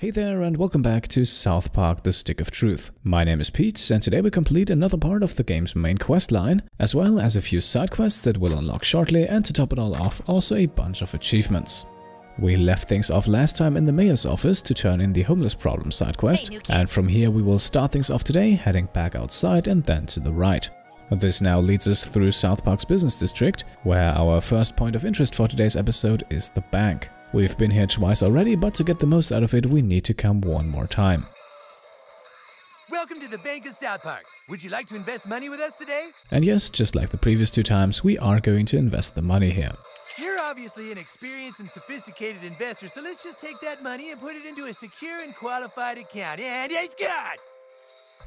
Hey there and welcome back to South Park: The Stick of Truth. My name is Pete and today we complete another part of the game's main quest line, as well as a few side quests that we'll unlock shortly, and to top it all off, also a bunch of achievements. We left things off last time in the mayor's office to turn in the homeless problem side quest, and from here we will start things off today, heading back outside and then to the right. This now leads us through South Park's business district, where our first point of interest for today's episode is the bank. We've been here twice already, but to get the most out of it, we need to come one more time. Welcome to the Bank of South Park. Would you like to invest money with us today? And yes, just like the previous two times, we are going to invest the money here. You're obviously an experienced and sophisticated investor, so let's just take that money and put it into a secure and qualified account. And it's good!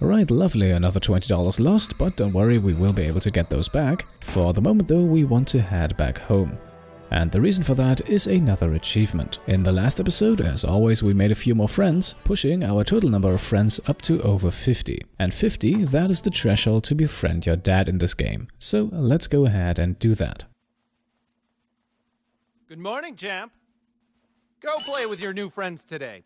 Alright, lovely, another $20 lost, but don't worry, we will be able to get those back. For the moment though, we want to head back home. And the reason for that is another achievement. In the last episode, as always, we made a few more friends, pushing our total number of friends up to over 50. And 50, that is the threshold to befriend your dad in this game. So let's go ahead and do that. Good morning, champ. Go play with your new friends today.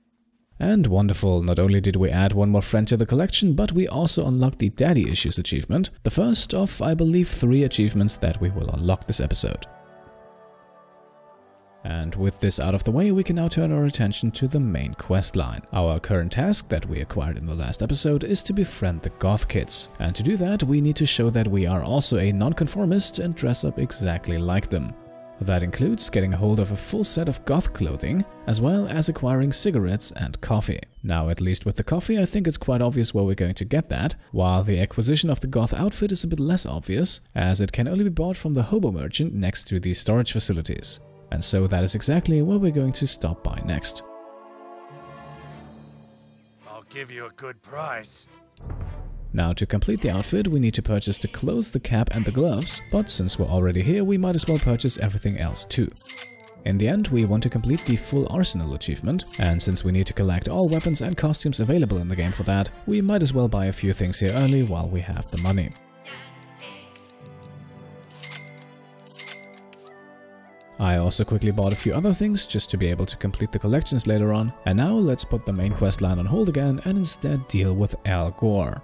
And wonderful, not only did we add one more friend to the collection, but we also unlocked the Daddy Issues achievement, the first of, I believe, 3 achievements that we will unlock this episode. And with this out of the way, we can now turn our attention to the main quest line. Our current task that we acquired in the last episode is to befriend the Goth kids. And to do that, we need to show that we are also a nonconformist and dress up exactly like them. That includes getting a hold of a full set of goth clothing, as well as acquiring cigarettes and coffee. Now, at least with the coffee, I think it's quite obvious where we're going to get that, while the acquisition of the Goth Outfit is a bit less obvious, as it can only be bought from the hobo merchant next to the storage facilities. And so that is exactly where we're going to stop by next. I'll give you a good price. Now, to complete the outfit, we need to purchase the clothes, the cap and the gloves, but since we're already here, we might as well purchase everything else too. In the end, we want to complete the full arsenal achievement, and since we need to collect all weapons and costumes available in the game for that, we might as well buy a few things here early while we have the money. I also quickly bought a few other things just to be able to complete the collections later on, and now let's put the main quest line on hold again and instead deal with Gore.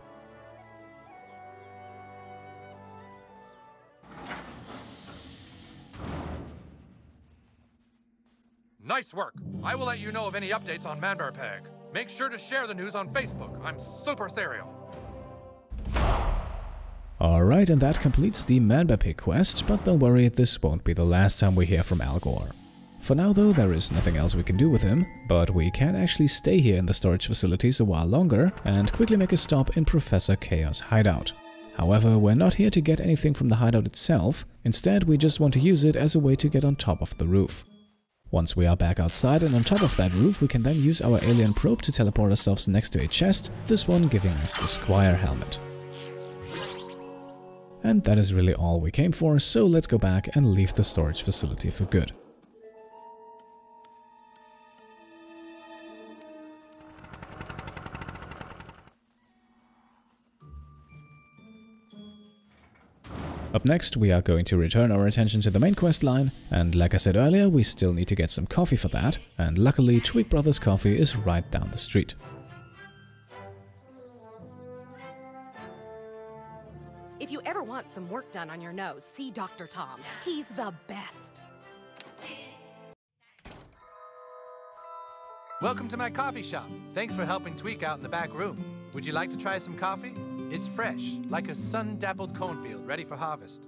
Nice work. I will let you know of any updates on Manberpeg. Make sure to share the news on Facebook. I'm super serial. Alright, and that completes the Manberpeg quest, but don't worry, this won't be the last time we hear from Gore. For now though, there is nothing else we can do with him, but we can actually stay here in the storage facilities a while longer and quickly make a stop in Professor Chaos' hideout. However, we're not here to get anything from the hideout itself, instead we just want to use it as a way to get on top of the roof. Once we are back outside and on top of that roof, we can then use our alien probe to teleport ourselves next to a chest, this one giving us the Squire helmet. And that is really all we came for, so let's go back and leave the storage facility for good. Up next, we are going to return our attention to the main quest line, and like I said earlier, we still need to get some coffee for that, and luckily Twig Brothers Coffee is right down the street. If you ever want some work done on your nose, see Dr. Tom. He's the best. Welcome to my coffee shop. Thanks for helping Tweak out in the back room. Would you like to try some coffee? It's fresh, like a sun-dappled cornfield, ready for harvest.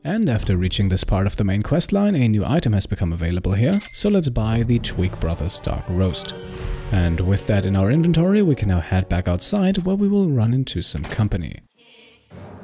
And after reaching this part of the main quest line, a new item has become available here, so let's buy the Twig Brothers Dark Roast. And with that in our inventory, we can now head back outside where we will run into some company.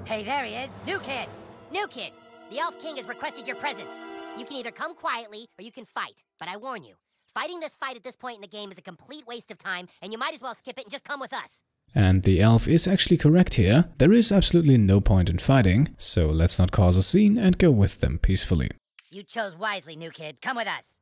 Hey, there he is. New kid. New kid. The Elf King has requested your presence. You can either come quietly or you can fight. But I warn you, fighting this fight at this point in the game is a complete waste of time, and you might as well skip it and just come with us. And the elf is actually correct here. There is absolutely no point in fighting, so let's not cause a scene and go with them peacefully. You chose wisely, new kid. Come with us.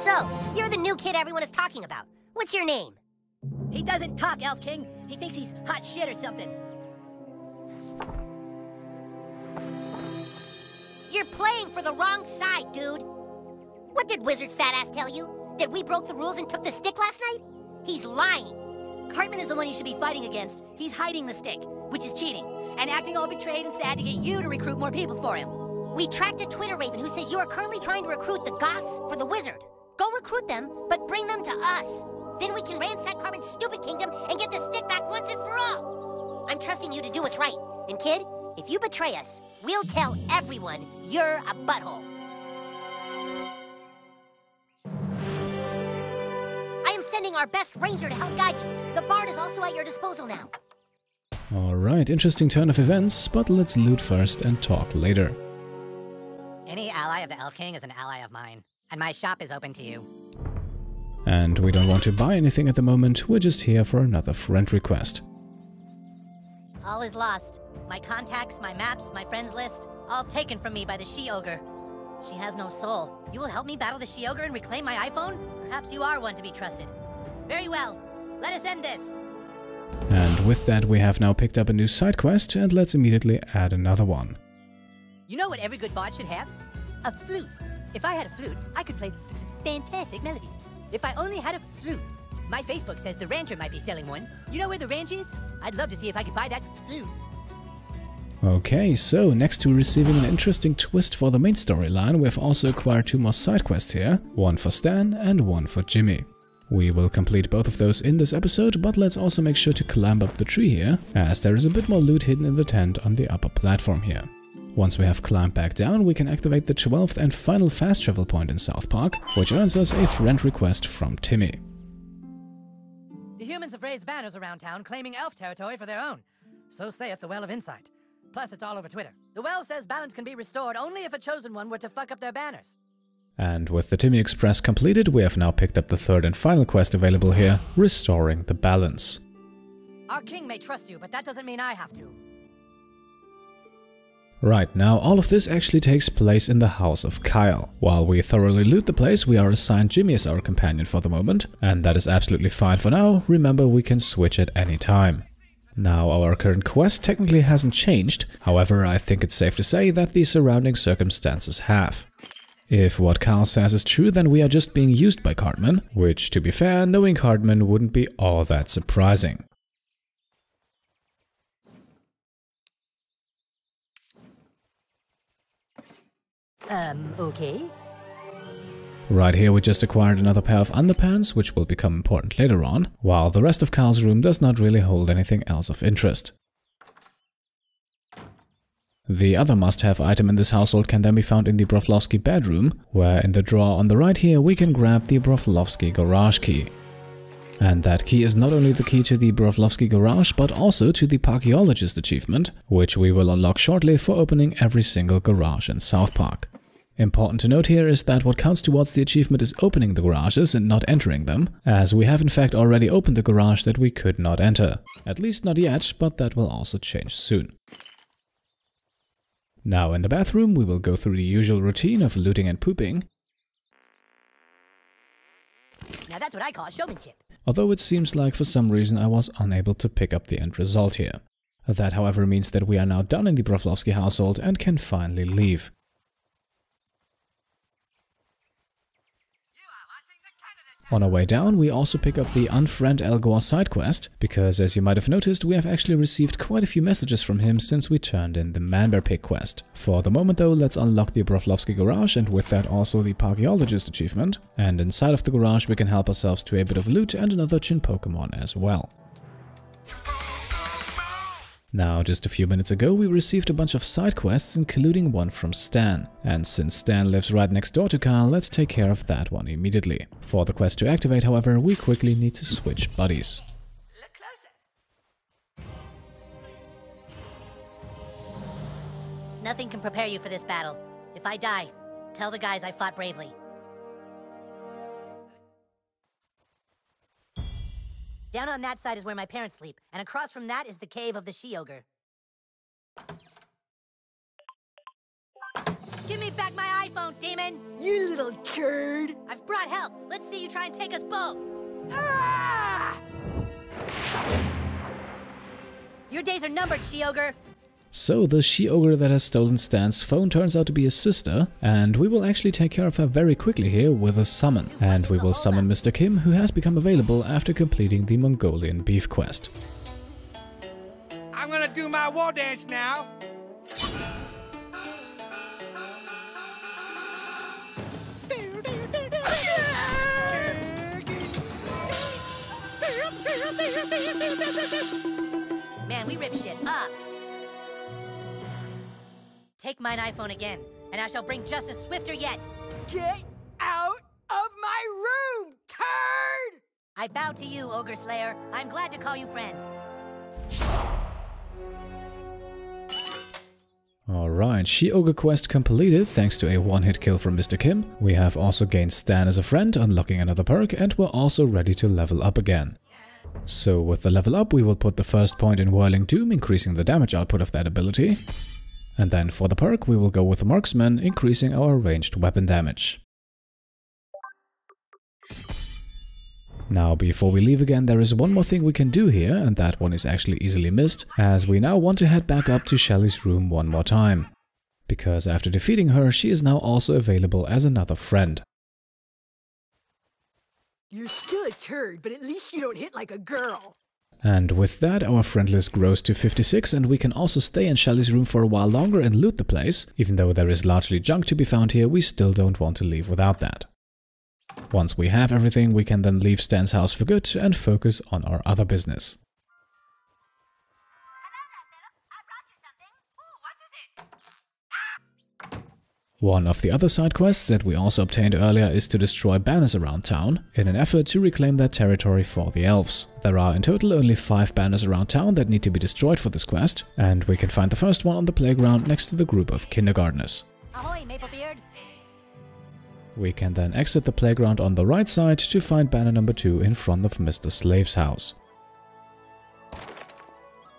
So, you're the new kid everyone is talking about. What's your name? He doesn't talk, Elf King. He thinks he's hot shit or something. You're playing for the wrong side, dude. What did Wizard Fat Ass tell you? That we broke the rules and took the stick last night? He's lying. Cartman is the one you should be fighting against. He's hiding the stick, which is cheating, and acting all betrayed and sad to get you to recruit more people for him. We tracked a Twitter raven who says you are currently trying to recruit the Goths for the Wizard. Go recruit them, but bring them to us. Then we can ransack Cartman's stupid kingdom and get the stick back once and for all. I'm trusting you to do what's right. And kid, if you betray us, we'll tell everyone you're a butthole. I am sending our best ranger to help guide you. The bard is also at your disposal now. Alright, interesting turn of events, but let's loot first and talk later. Any ally of the Elf King is an ally of mine, and my shop is open to you. And we don't want to buy anything at the moment, we're just here for another friend request. All is lost. My contacts, my maps, my friends list, all taken from me by the She-Ogre. She has no soul. You will help me battle the She-Ogre and reclaim my iPhone? Perhaps you are one to be trusted. Very well. Let us end this. And with that we have now picked up a new side quest, and let's immediately add another one. You know what every good bard should have? A flute. If I had a flute, I could play fantastic melodies. If I only had a flute. My Facebook says the rancher might be selling one. You know where the ranch is? I'd love to see if I could buy that flute. Okay, so next to receiving an interesting twist for the main storyline, we have also acquired 2 more side quests here, one for Stan and one for Jimmy. We will complete both of those in this episode, but let's also make sure to climb up the tree here, as there is a bit more loot hidden in the tent on the upper platform here. Once we have climbed back down, we can activate the 12th and final fast travel point in South Park, which earns us a friend request from Timmy. The humans have raised banners around town claiming elf territory for their own. So saith the Well of Insight. Plus, it's all over Twitter. The Well says balance can be restored only if a chosen one were to fuck up their banners. And with the Timmy Express completed, we have now picked up the 3rd and final quest available here, Restoring the Balance. Our king may trust you, but that doesn't mean I have to. Right, now all of this actually takes place in the house of Kyle. While we thoroughly loot the place, we are assigned Jimmy as our companion for the moment, and that is absolutely fine for now. Remember, we can switch at any time. Now, our current quest technically hasn't changed, however, I think it's safe to say that the surrounding circumstances have. If what Kyle says is true, then we are just being used by Cartman, which, to be fair, knowing Cartman wouldn't be all that surprising. Okay. Right here we just acquired another pair of underpants, which will become important later on, while the rest of Kyle's room does not really hold anything else of interest. The other must-have item in this household can then be found in the Broflovski bedroom, where in the drawer on the right here we can grab the Broflovski Garage Key. And that key is not only the key to the Broflovski Garage, but also to the Archaeologist achievement, which we will unlock shortly for opening every single garage in South Park. Important to note here is that what counts towards the achievement is opening the garages and not entering them, as we have in fact already opened the garage that we could not enter. At least not yet, but that will also change soon. Now in the bathroom we will go through the usual routine of looting and pooping. Now that's what I call showmanship. Although it seems like for some reason I was unable to pick up the end result here. That however means that we are now done in the Broflovski household and can finally leave. On our way down, we also pick up the Unfriend Gore side quest, because as you might have noticed, we have actually received quite a few messages from him since we turned in the Manbear Pig quest. For the moment though, let's unlock the Broflovski Garage and with that also the Archaeologist achievement, and inside of the garage we can help ourselves to a bit of loot and another Chin Pokemon as well. Now, just a few minutes ago, we received a bunch of side quests, including one from Stan. And since Stan lives right next door to Kyle, let's take care of that one immediately. For the quest to activate, however, we quickly need to switch buddies. Nothing can prepare you for this battle. If I die, tell the guys I fought bravely. Down on that side is where my parents sleep, and across from that is the cave of the She-Ogre. Give me back my iPhone, demon! You little turd! I've brought help. Let's see you try and take us both. Ah! Your days are numbered, She-Ogre. So the She-Ogre that has stolen Stan's phone turns out to be his sister, and we will actually take care of her very quickly here with a summon. And we will summon Mr. Kim, who has become available after completing the Mongolian beef quest. I'm gonna do my war dance now. Man, we rip shit up. Take mine iPhone again, and I shall bring justice swifter yet. Get out of my room, turd! I bow to you, Ogre Slayer. I'm glad to call you friend. Alright, She-Ogre quest completed thanks to a one-hit kill from Mr. Kim. We have also gained Stan as a friend, unlocking another perk, and we're also ready to level up again. So with the level up, we will put the first point in Whirling Doom, increasing the damage output of that ability. And then for the perk, we will go with Marksman, increasing our ranged weapon damage. Now, before we leave again, there is one more thing we can do here, and that one is actually easily missed, as we now want to head back up to Shelly's room one more time. Because after defeating her, she is now also available as another friend. You're still a turd, but at least you don't hit like a girl. And with that, our friend list grows to 56, and we can also stay in Shelly's room for a while longer and loot the place. Even though there is largely junk to be found here, we still don't want to leave without that. Once we have everything, we can then leave Stan's house for good and focus on our other business. One of the other side quests that we also obtained earlier is to destroy banners around town, in an effort to reclaim that territory for the elves. There are in total only 5 banners around town that need to be destroyed for this quest, and we can find the first one on the playground next to the group of kindergartners. Ahoy, Maplebeard! We can then exit the playground on the right side to find banner number 2 in front of Mr. Slave's house.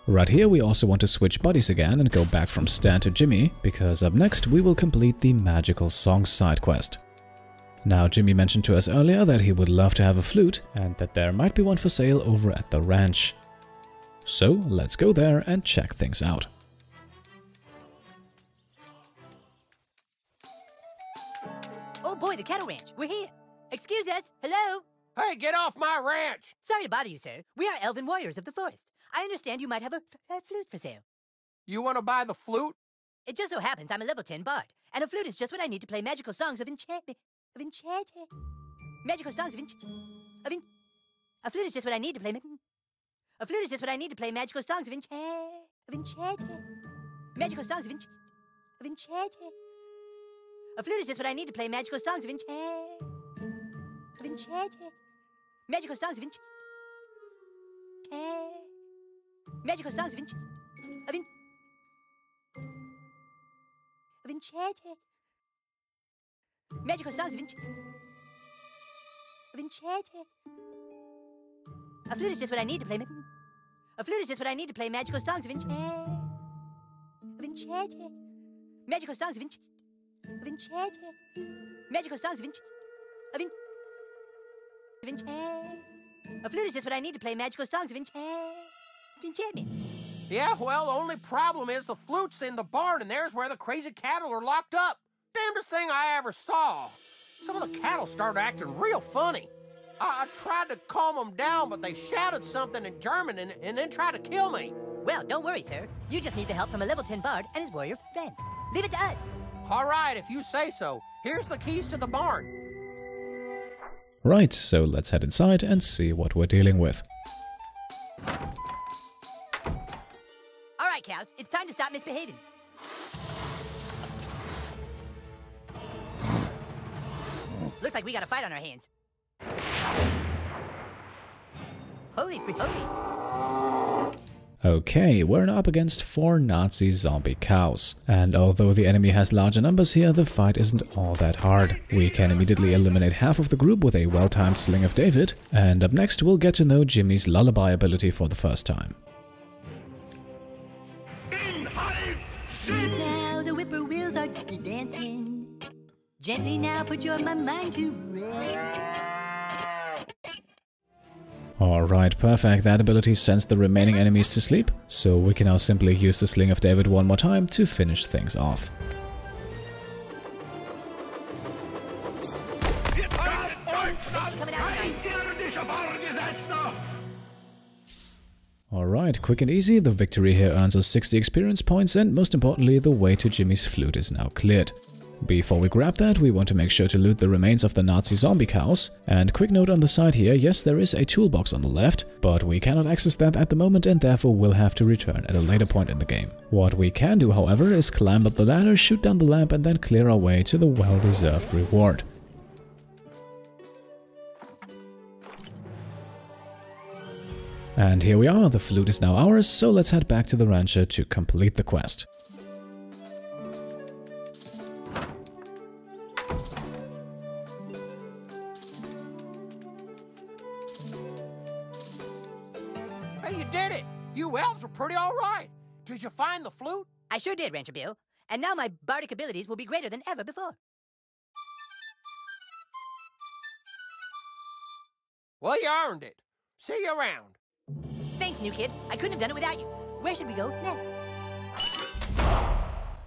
Right here we also want to switch buddies again and go back from Stan to Jimmy, because up next we will complete the Magical Songs side quest. Now, Jimmy mentioned to us earlier that he would love to have a flute and that there might be one for sale over at the ranch. So let's go there and check things out. Oh boy, the cattle ranch. We're here. Excuse us. Hello? Hey, get off my ranch! Sorry to bother you, sir. We are Elven warriors of the forest. I understand you might have a flute for sale. You want to buy the flute? It just so happens I'm a level 10 bard, and a flute is just what I need to play magical songs of enchantment. Magical songs of A flute is just what I need to play. A flute is just what I need to play magical songs of enchantment. Magical songs of enchantment. A flute is just what I need to play magical songs of enchantment. Magical songs of enchantment. Magical songs of enchantment. Magical songs of enchantment. A flute is just what I need to play. A flute is just what I need to play magical songs of enchantment. Magical songs of enchantment. Magical songs of enchantment. A flute is just what I need to play magical songs of enchantment. Yeah, well, the only problem is the flute's in the barn, and there's where the crazy cattle are locked up. Damnedest thing I ever saw. Some of the cattle started acting real funny. I tried to calm them down, but they shouted something in German and then tried to kill me. Well, don't worry, sir. You just need the help from a level 10 bard and his warrior friend. Leave it to us. All right, if you say so. Here's the keys to the barn. Right, so let's head inside and see what we're dealing with. All right, cows, it's time to stop misbehaving. Looks like we got a fight on our hands. Holy free holy. Okay, we're now up against 4 Nazi zombie cows. And although the enemy has larger numbers here, the fight isn't all that hard. We can immediately eliminate half of the group with a well-timed Sling of David. And up next we'll get to know Jimmy's lullaby ability for the first time. Now the whippoorwills are dancing. Gently now put your mind to rest. Alright, perfect. That ability sends the remaining enemies to sleep, so we can now simply use the Sling of David one more time to finish things off. Alright, quick and easy, the victory here earns us 60 experience points, and most importantly, the way to Jimmy's flute is now cleared. Before we grab that, we want to make sure to loot the remains of the Nazi zombie cows. And quick note on the side here, yes, there is a toolbox on the left, but we cannot access that at the moment and therefore will have to return at a later point in the game. What we can do, however, is climb up the ladder, shoot down the lamp and then clear our way to the well-deserved reward. And here we are, the flute is now ours, so let's head back to the rancher to complete the quest. Hey, you did it! You elves were pretty all right. Did you find the flute? I sure did, Rancher Bill. And now my bardic abilities will be greater than ever before. Well, you earned it. See you around. Thanks, new kid. I couldn't have done it without you. Where should we go next?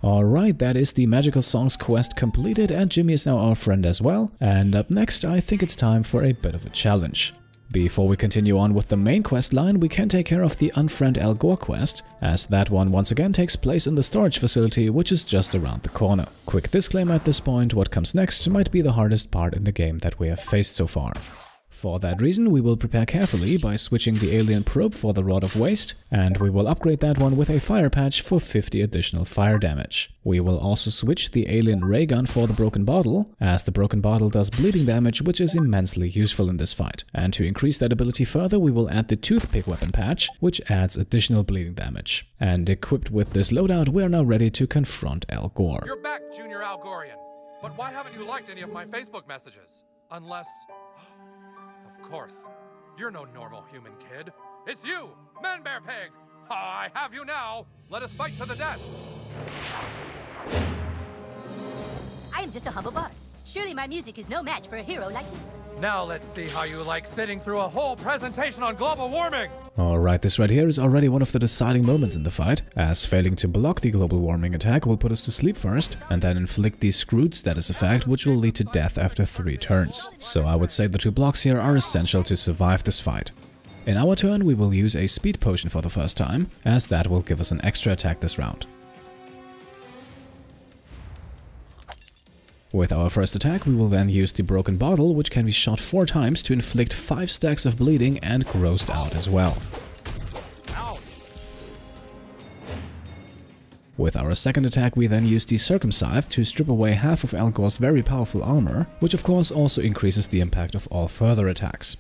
Alright, that is the Magical Songs quest completed, and Jimmy is now our friend as well. And up next, I think it's time for a bit of a challenge. Before we continue on with the main quest line, we can take care of the Unfriend Gore quest, as that one once again takes place in the storage facility, which is just around the corner. Quick disclaimer at this point, what comes next might be the hardest part in the game that we have faced so far. For that reason, we will prepare carefully by switching the alien probe for the Rod of Waste, and we will upgrade that one with a fire patch for 50 additional fire damage. We will also switch the alien ray gun for the broken bottle, as the broken bottle does bleeding damage, which is immensely useful in this fight. And to increase that ability further, we will add the toothpick weapon patch, which adds additional bleeding damage. And equipped with this loadout, we are now ready to confront Gore. You're back, Junior Algorian. But why haven't you liked any of my Facebook messages? Unless... Of course. You're no normal human kid. It's you, Man-Bear Pig! I have you now! Let us fight to the death! I am just a humble bard. Surely my music is no match for a hero like you. Now let's see how you like sitting through a whole presentation on global warming! Alright, this right here is already one of the deciding moments in the fight, as failing to block the global warming attack will put us to sleep first, and then inflict the screwed status effect, which will lead to death after 3 turns. So I would say the 2 blocks here are essential to survive this fight. In our turn, we will use a speed potion for the first time, as that will give us an extra attack this round. With our first attack, we will then use the broken bottle, which can be shot 4 times to inflict 5 stacks of bleeding and grossed out as well. With our second attack, we then use the Circumscythe to strip away half of Gore's very powerful armor, which of course also increases the impact of all further attacks.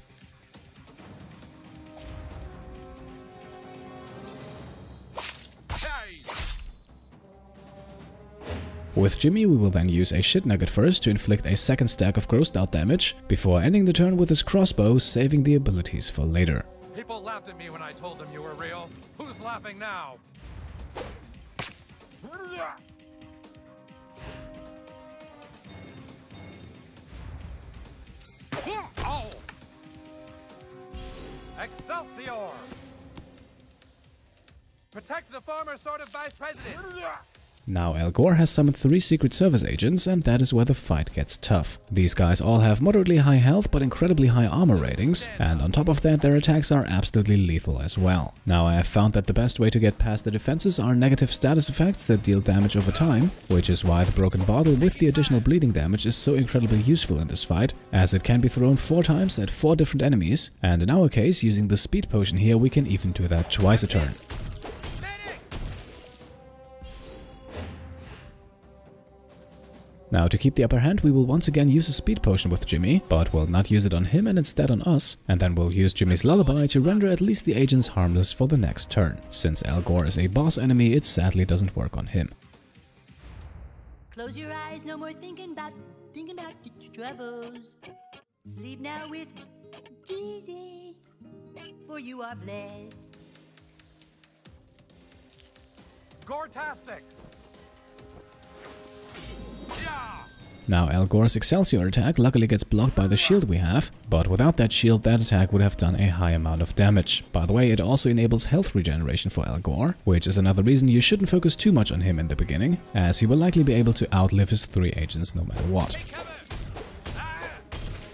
With Jimmy, we will then use a shit nugget first to inflict a second stack of grossed out damage, before ending the turn with his crossbow, saving the abilities for later. People laughed at me when I told them you were real. Who's laughing now? Oh! Excelsior! Protect the former sort of vice president! Now Gore has summoned 3 Secret Service agents, and that is where the fight gets tough. These guys all have moderately high health but incredibly high armor ratings, and on top of that their attacks are absolutely lethal as well. Now I have found that the best way to get past the defenses are negative status effects that deal damage over time, which is why the broken bottle with the additional bleeding damage is so incredibly useful in this fight, as it can be thrown 4 times at 4 different enemies, and in our case, using the speed potion here, we can even do that twice a turn. Now to keep the upper hand, we will once again use a speed potion with Jimmy, but we'll not use it on him and instead on us, and then we'll use Jimmy's lullaby to render at least the agents harmless for the next turn. Since Gore is a boss enemy, it sadly doesn't work on him. Close your eyes, no more thinking about your troubles. Sleep now with Jesus, for you are blessed. Gore-tastic! Yeah! Now Elgore's Excelsior attack luckily gets blocked by the shield we have, but without that shield that attack would have done a high amount of damage. By the way, it also enables health regeneration for Elgore, which is another reason you shouldn't focus too much on him in the beginning, as he will likely be able to outlive his 3 agents no matter what.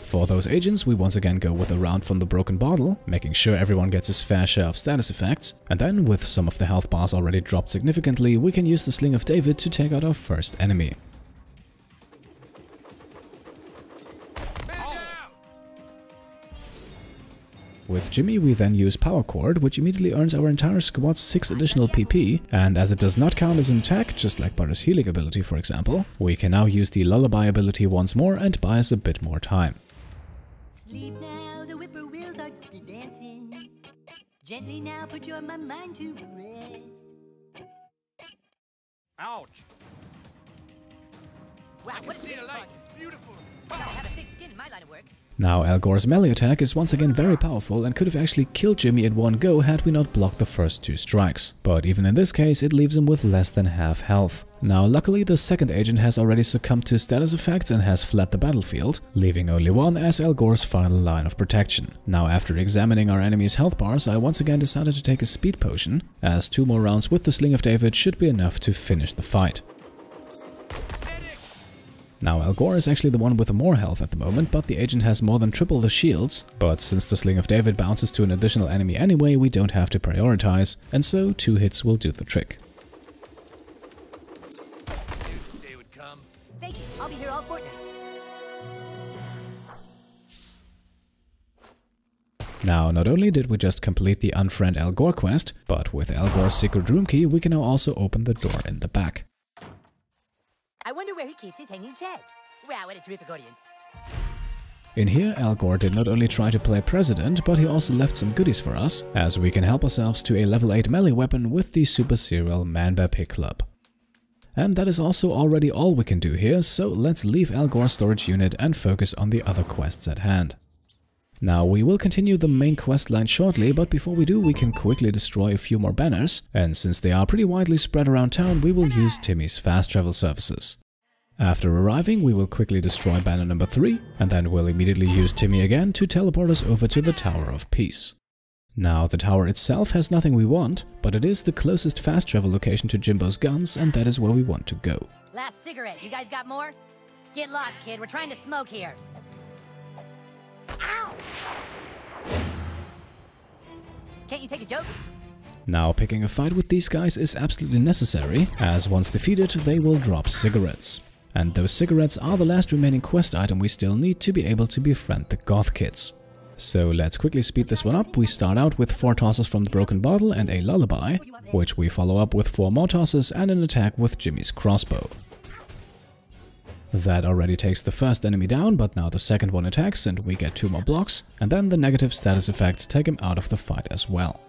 For those agents, we once again go with a round from the broken bottle, making sure everyone gets his fair share of status effects, and then with some of the health bars already dropped significantly, we can use the Sling of David to take out our first enemy. With Jimmy we then use Power Chord, which immediately earns our entire squad 6 additional PP, and as it does not count as an attack, just like Butter's healing ability for example, we can now use the Lullaby ability once more and buy us a bit more time. Sleep now, the whippoorwills are dancing. Gently now put your mind to rest. Ouch! Wow, I can see the light. It's beautiful. Gotta have a thick skin in my line of work. Now Elgore's melee attack is once again very powerful and could have actually killed Jimmy in one go had we not blocked the first 2 strikes. But even in this case it leaves him with less than half health. Now luckily the second agent has already succumbed to status effects and has fled the battlefield, leaving only one as Elgore's final line of protection. Now after examining our enemy's health bars I once again decided to take a speed potion, as 2 more rounds with the Sling of David should be enough to finish the fight. Now Elgore is actually the one with more health at the moment, but the agent has more than triple the shields, but since the Sling of David bounces to an additional enemy anyway, we don't have to prioritize, and so 2 hits will do the trick. Knew this day would come. Thank you, I'll be here all fortnight. Now not only did we just complete the Unfriend Elgore quest, but with Elgore's secret room key we can now also open the door in the back. I wonder where he keeps his hanging chads. Wow, what a terrific audience. In here, Elgore did not only try to play president, but he also left some goodies for us, as we can help ourselves to a level 8 melee weapon with the super serial Man-Bear Pig Club. And that is also already all we can do here, so let's leave Elgore's storage unit and focus on the other quests at hand. Now we will continue the main quest line shortly, but before we do we can quickly destroy a few more banners, and since they are pretty widely spread around town we will use Timmy's fast travel services. After arriving we will quickly destroy banner number 3, and then we'll immediately use Timmy again to teleport us over to the Tower of Peace. Now the tower itself has nothing we want, but it is the closest fast travel location to Jimbo's guns, and that is where we want to go. Last cigarette, you guys got more? Get lost, kid, we're trying to smoke here. Ow! Can't you take a joke? Now picking a fight with these guys is absolutely necessary, as once defeated they will drop cigarettes. And those cigarettes are the last remaining quest item we still need to be able to befriend the Goth kids. So let's quickly speed this one up. We start out with 4 tosses from the broken bottle and a lullaby, which we follow up with 4 more tosses and an attack with Jimmy's crossbow. That already takes the first enemy down, but now the second one attacks and we get 2 more blocks, and then the negative status effects take him out of the fight as well.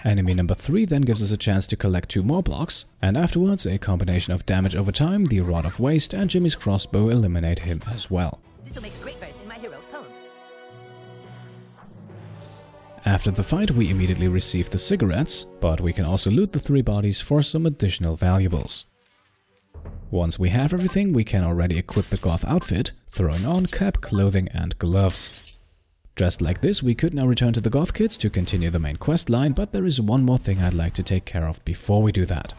Enemy number 3 then gives us a chance to collect 2 more blocks, and afterwards a combination of damage over time, the Rod of Waste and Jimmy's crossbow eliminate him as well. This will make a great verse in my heroic poem. After the fight we immediately receive the cigarettes, but we can also loot the 3 bodies for some additional valuables. Once we have everything, we can already equip the Goth Outfit, throwing on cap, clothing and gloves. Dressed like this, we could now return to the Goth kids to continue the main quest line, but there is one more thing I'd like to take care of before we do that.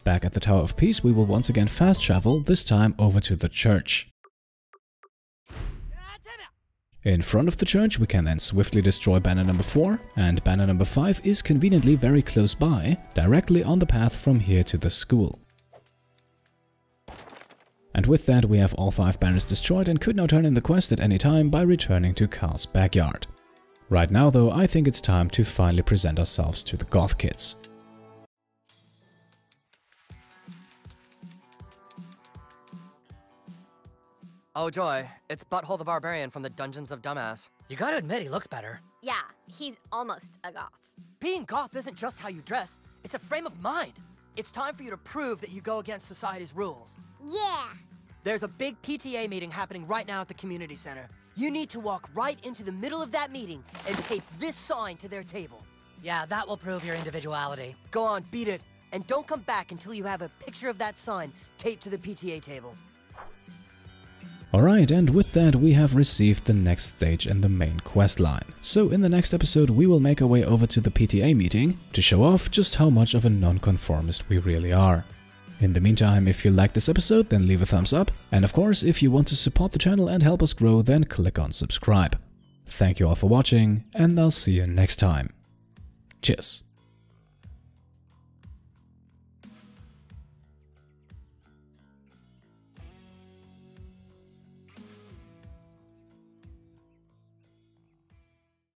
Back at the Tower of Peace, we will once again fast travel, this time over to the church. In front of the church, we can then swiftly destroy banner number 4, and banner number 5 is conveniently very close by, directly on the path from here to the school. And with that we have all 5 banners destroyed and could now turn in the quest at any time by returning to Carl's backyard. Right now though, I think it's time to finally present ourselves to the Goth kids. Oh joy, it's Butthole the Barbarian from the Dungeons of Dumbass. You gotta admit he looks better. Yeah, he's almost a goth. Being goth isn't just how you dress, it's a frame of mind. It's time for you to prove that you go against society's rules. Yeah. There's a big PTA meeting happening right now at the community center. You need to walk right into the middle of that meeting and tape this sign to their table. Yeah, that will prove your individuality. Go on, beat it. And don't come back until you have a picture of that sign taped to the PTA table. Alright, and with that we have received the next stage in the main quest line. So in the next episode we will make our way over to the PTA meeting to show off just how much of a nonconformist we really are. In the meantime, if you liked this episode, then leave a thumbs up, and of course if you want to support the channel and help us grow, then click on subscribe. Thank you all for watching, and I'll see you next time. Cheers!